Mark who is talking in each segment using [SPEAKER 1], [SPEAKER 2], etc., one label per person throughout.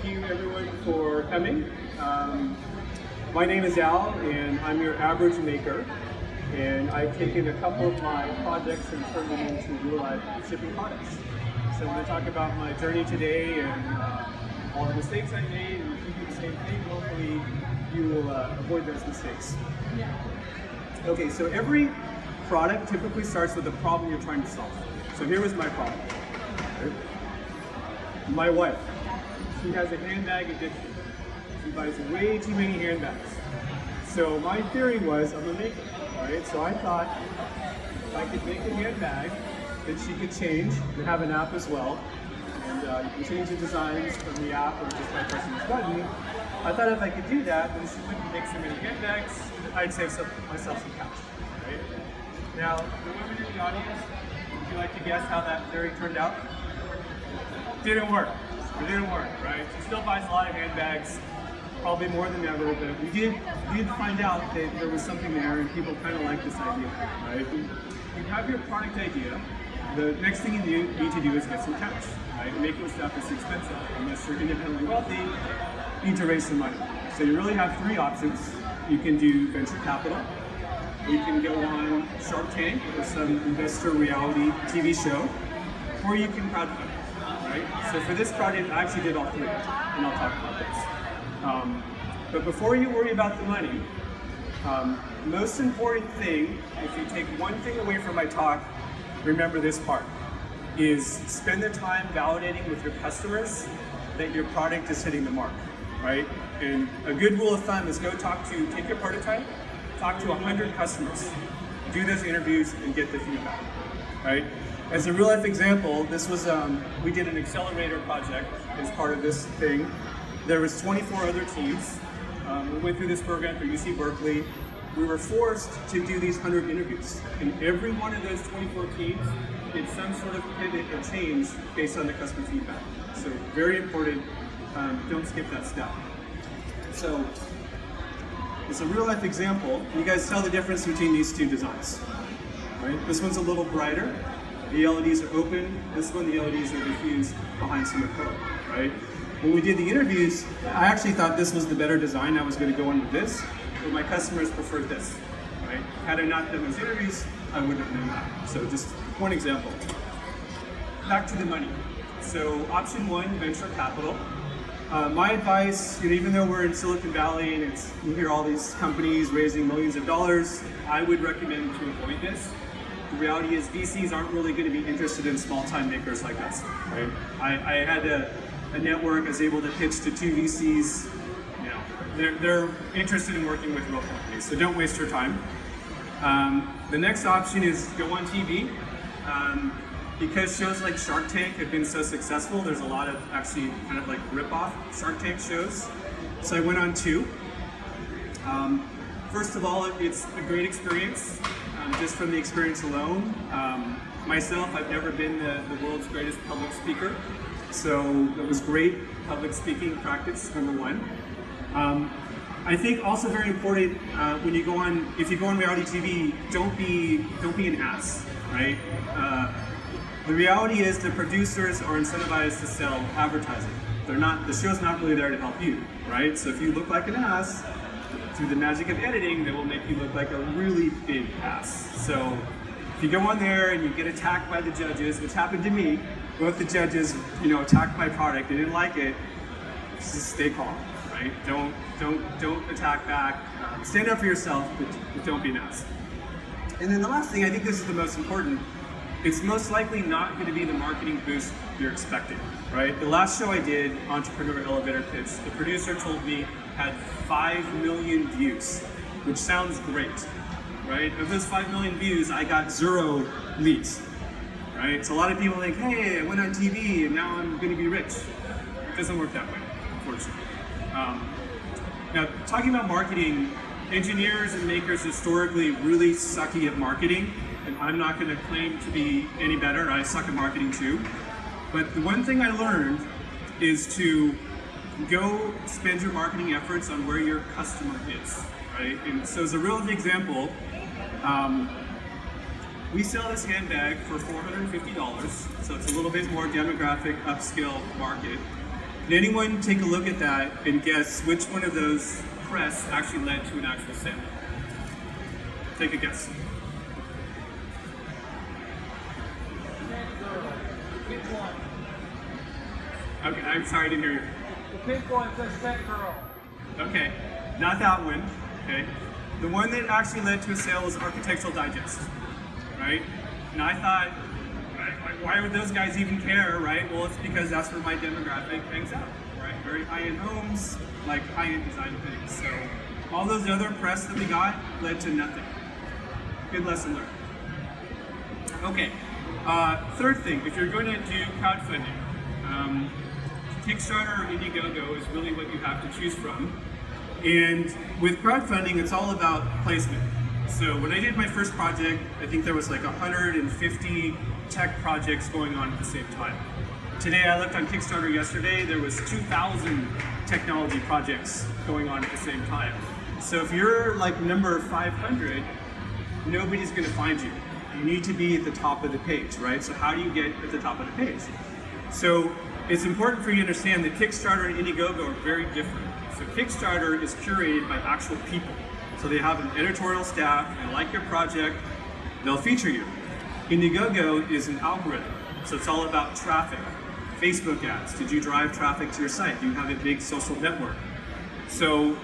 [SPEAKER 1] you everyone for coming. My name is Al, and I'm your average maker. And I've taken a couple of my projects and turned them into real-life shipping products. So I'm going to talk about my journey today and all the mistakes I made, and if you do the same thing, hopefully you will avoid those mistakes. Okay, so every product typically starts with a problem you're trying to solve. So here was my problem. My wife, she has a handbag addiction. She buys way too many handbags. So my theory was, I'm gonna make it, right? So I thought if I could make a handbag that she could change and have an app as well, and you can change the designs from the app or just by pressing this button. I thought if I could do that, then she wouldn't make so many handbags, I'd save myself some cash, right? Now, the women in the audience, would you like to guess how that theory turned out? Didn't work. It didn't work, right? She still buys a lot of handbags, probably more than ever, but we did find out that there was something there and people kind of like this idea, right? You have your product idea. The next thing you need to do is get some cash, right? Making stuff is expensive. Unless you're independently wealthy, you need to raise some money. So you really have three options. You can do venture capital. You can go on Shark Tank or some investor reality TV show, or you can crowdfund. Right? So for this project, I actually did all three, and I'll talk about this. But before you worry about the money, most important thing, if you take one thing away from my talk, remember this part, is spend the time validating with your customers that your product is hitting the mark, right? And a good rule of thumb is take your prototype, talk to 100 customers, do those interviews, and get the feedback, right? As a real life example, this was, we did an accelerator project as part of this thing. There was 24 other teams. We went through this program through UC Berkeley. We were forced to do these 100 interviews. And every one of those 24 teams did some sort of pivot or change based on the customer feedback. So very important, don't skip that step. So, it's a real life example. You guys tell the difference between these two designs, right? This one's a little brighter. The LEDs are open. This one, the LEDs are diffused behind some code, right? When we did the interviews, I actually thought this was the better design. I was going to go in with this, but my customers preferred this, right? Had I not done those interviews, I wouldn't have known that. So just one example. Back to the money. So option one, venture capital. My advice, even though we're in Silicon Valley and you hear all these companies raising millions of dollars, I would recommend to avoid this. The reality is VCs aren't really going to be interested in small-time makers like us, right? I had a network, I was able to pitch to 2 VCs. They're interested in working with real companies, so don't waste your time. The next option is go on TV. Because shows like Shark Tank have been so successful, there's a lot of actually kind of like rip-off Shark Tank shows. So I went on 2. First of all, it's a great experience, just from the experience alone. Myself, I've never been the world's greatest public speaker, so it was great public speaking practice, number one. I think also very important, when you go on, if you go on reality TV, don't be an ass, right? The reality is the producers are incentivized to sell advertising. The show's not really there to help you, right? So if you look like an ass, through the magic of editing, they will make you look like a really big ass. So if you go on there and you get attacked by the judges, which happened to me, both the judges, attacked my product, they didn't like it, just stay calm, right? Don't attack back. Stand up for yourself, but don't be an ass. And then the last thing, I think this is the most important, it's most likely not going to be the marketing boost you're expecting, right? The last show I did, Entrepreneur Elevator Pitch, the producer told me had 5 million views, which sounds great, right? Of those 5 million views, I got 0 leads, right? So a lot of people think, hey, I went on TV and now I'm going to be rich. It doesn't work that way, unfortunately. Now, talking about marketing, engineers and makers historically really sucky at marketing. And I'm not going to claim to be any better. I suck at marketing too. But the one thing I learned is to go spend your marketing efforts on where your customer is, right? And so as a real example, we sell this handbag for $450, so it's a little bit more demographic, upscale market. Can anyone take a look at that and guess which one of those press actually led to an actual sale? Take a guess. Okay, I'm sorry, I didn't hear you.
[SPEAKER 2] The pink one says Set Girl.
[SPEAKER 1] Okay, not that one. Okay, the one that actually led to a sale was Architectural Digest, right? And I thought, why would those guys even care, right? Well, it's because that's where my demographic hangs out, right? Very high-end homes, like high-end design things. So all those other press that we got led to nothing. Good lesson learned. Okay, third thing, if you're going to do crowdfunding, Kickstarter or Indiegogo is really what you have to choose from. And with crowdfunding, it's all about placement. So when I did my first project, I think there was like 150 tech projects going on at the same time. Today, I looked on Kickstarter yesterday, there was 2,000 technology projects going on at the same time. So if you're like number 500, nobody's gonna find you. You need to be at the top of the page, right? So how do you get at the top of the page? So it's important for you to understand that Kickstarter and Indiegogo are very different. So Kickstarter is curated by actual people. So they have an editorial staff, they like your project, they'll feature you. Indiegogo is an algorithm, so it's all about traffic. Facebook ads, did you drive traffic to your site? Do you have a big social network? So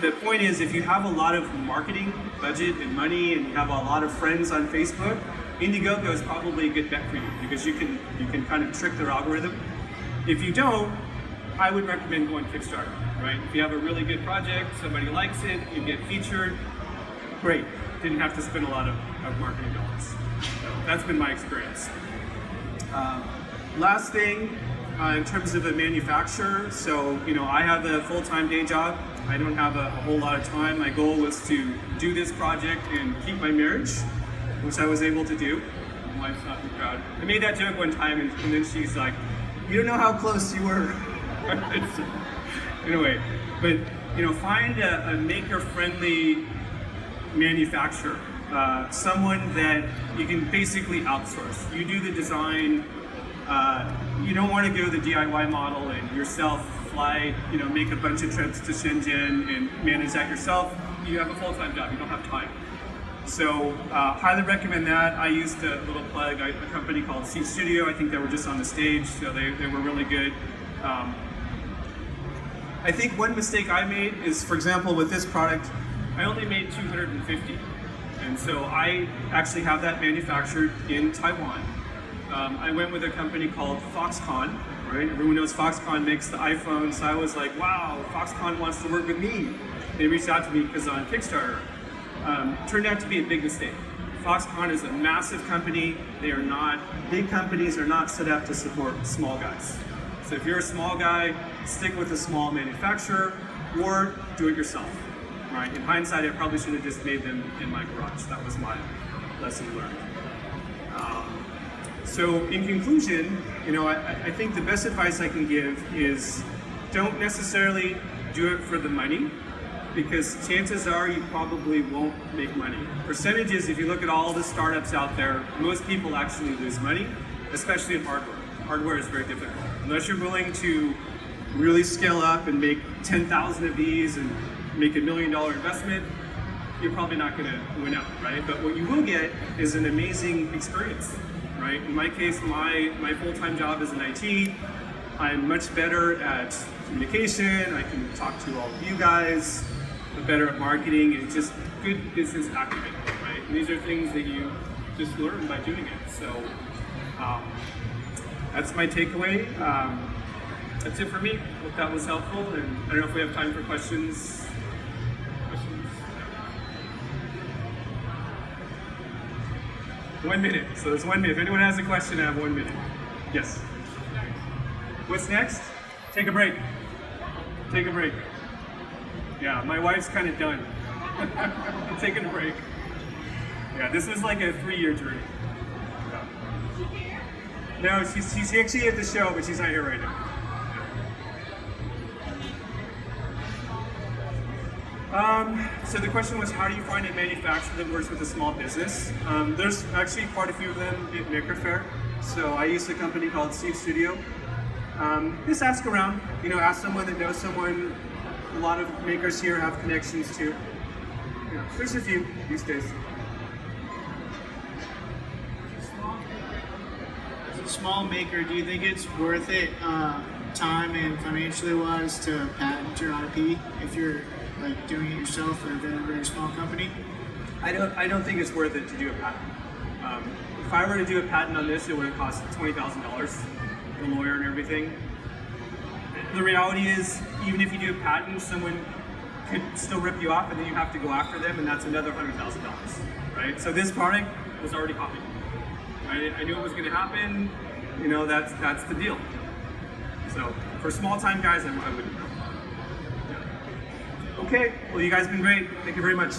[SPEAKER 1] the point is, if you have a lot of marketing budget and money and you have a lot of friends on Facebook, Indiegogo is probably a good bet for you because you can kind of trick their algorithm. If you don't, I would recommend going Kickstarter, right? If you have a really good project, somebody likes it, you get featured, great. Didn't have to spend a lot of marketing dollars. So that's been my experience. Last thing, in terms of a manufacturer, so I have a full-time day job. I don't have a whole lot of time. My goal was to do this project and keep my marriage, which I was able to do. My wife's not too proud. I made that joke one time, and then she's like, "You don't know how close you were." Anyway, but find a maker-friendly manufacturer, someone that you can basically outsource. You do the design. You don't want to go the DIY model and yourself fly, make a bunch of trips to Shenzhen and manage that yourself. You have a full-time job. You don't have time. So highly recommend that. I used a little plug, a company called Sea Studio. I think they were just on the stage, so they were really good. I think one mistake I made is, for example, with this product, I only made 250. And so I actually have that manufactured in Taiwan. I went with a company called Foxconn, right? Everyone knows Foxconn makes the iPhone, so I was like, wow, Foxconn wants to work with me. They reached out to me because on Kickstarter. Turned out to be a big mistake. Foxconn is a massive company. Big companies are not set up to support small guys. So if you're a small guy, stick with a small manufacturer or do it yourself, right? In hindsight, I probably should have just made them in my garage. That was my lesson learned. So in conclusion, I think the best advice I can give is don't necessarily do it for the money, because chances are you probably won't make money. Percentages, if you look at all the startups out there, most people actually lose money, especially in hardware. Hardware is very difficult. Unless you're willing to really scale up and make 10,000 of these and make $1 million investment, you're probably not gonna win out, right? But what you will get is an amazing experience, right? In my case, my full-time job is in IT. I'm much better at communication. I can talk to all of you guys. I'm better at marketing and just good business acumen, right? And these are things that you just learn by doing it. So that's my takeaway. That's it for me. Hope that was helpful. And I don't know if we have time for questions. Questions? 1 minute. So there's 1 minute. If anyone has a question, I have 1 minute. Yes. What's next? Take a break. Take a break. Yeah, my wife's kind of done. I'm taking a break. Yeah, this was like a 3-year journey. Yeah. No, she's actually at the show, but she's not here right now. So the question was, how do you find a manufacturer that works with a small business? There's actually quite a few of them at Faire. So I use a company called Sea Studio. just ask around. You know, ask someone that knows someone. A lot of makers here have connections too. Yeah, there's a few these days.
[SPEAKER 3] As a small maker, do you think it's worth it, time and financially wise, to patent your IP if you're like doing it yourself or a very, very small company?
[SPEAKER 1] I don't think it's worth it to do a patent. If I were to do a patent on this, it would have cost $20,000, the lawyer and everything. The reality is, even if you do a patent, someone could still rip you off, and then you have to go after them, and that's another $100,000, right? So this product was already copied. I knew it was going to happen. You know, that's the deal. So for small-time guys, I wouldn't know. Yeah. Okay. Well, you guys have been great. Thank you very much.